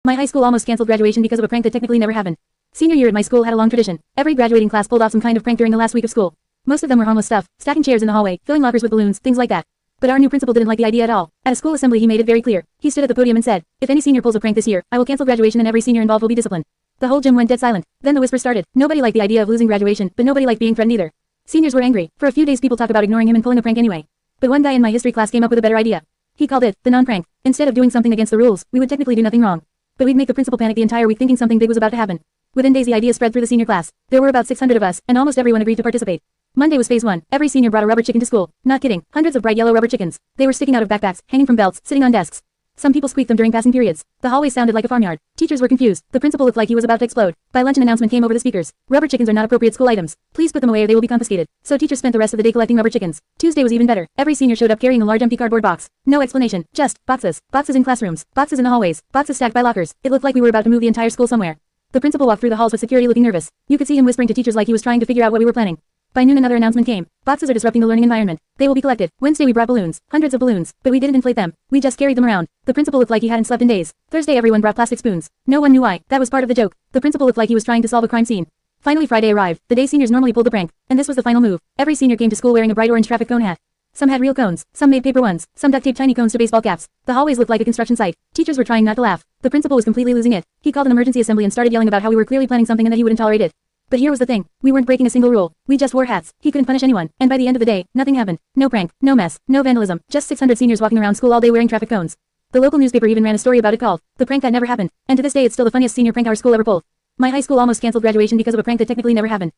My high school almost canceled graduation because of a prank that technically never happened. Senior year at my school had a long tradition. Every graduating class pulled off some kind of prank during the last week of school. Most of them were harmless stuff, stacking chairs in the hallway, filling lockers with balloons, things like that. But our new principal didn't like the idea at all. At a school assembly he made it very clear. He stood at the podium and said, "If any senior pulls a prank this year, I will cancel graduation and every senior involved will be disciplined." The whole gym went dead silent. Then the whisper started. Nobody liked the idea of losing graduation, but nobody liked being threatened either. Seniors were angry. For a few days people talked about ignoring him and pulling a prank anyway. But one guy in my history class came up with a better idea. He called it the non-prank. Instead of doing something against the rules, we would technically do nothing wrong. But we'd make the principal panic the entire week thinking something big was about to happen. Within days the idea spread through the senior class. There were about 600 of us, and almost everyone agreed to participate. Monday was phase 1. Every senior brought a rubber chicken to school. Not kidding. Hundreds of bright yellow rubber chickens. They were sticking out of backpacks, hanging from belts, sitting on desks. Some people squeaked them during passing periods. The hallway sounded like a farmyard. Teachers were confused. The principal looked like he was about to explode. By lunch an announcement came over the speakers. Rubber chickens are not appropriate school items. Please put them away or they will be confiscated. So teachers spent the rest of the day collecting rubber chickens. Tuesday was even better. Every senior showed up carrying a large empty cardboard box. No explanation. Just boxes. Boxes in classrooms. Boxes in the hallways. Boxes stacked by lockers. It looked like we were about to move the entire school somewhere. The principal walked through the halls with security looking nervous. You could see him whispering to teachers like he was trying to figure out what we were planning. By noon another announcement came. Boxes are disrupting the learning environment. They will be collected. Wednesday we brought balloons. Hundreds of balloons. But we didn't inflate them. We just carried them around. The principal looked like he hadn't slept in days. Thursday everyone brought plastic spoons. No one knew why. That was part of the joke. The principal looked like he was trying to solve a crime scene. Finally Friday arrived. The day seniors normally pulled the prank. And this was the final move. Every senior came to school wearing a bright orange traffic cone hat. Some had real cones. Some made paper ones. Some duct taped tiny cones to baseball caps. The hallways looked like a construction site. Teachers were trying not to laugh. The principal was completely losing it. He called an emergency assembly and started yelling about how we were clearly planning something and that he wouldn't tolerate it. But here was the thing. We weren't breaking a single rule. We just wore hats. He couldn't punish anyone. And by the end of the day, nothing happened. No prank. No mess. No vandalism. Just 600 seniors walking around school all day wearing traffic cones. The local newspaper even ran a story about it called "The Prank That Never Happened." And to this day it's still the funniest senior prank our school ever pulled. My high school almost canceled graduation because of a prank that technically never happened.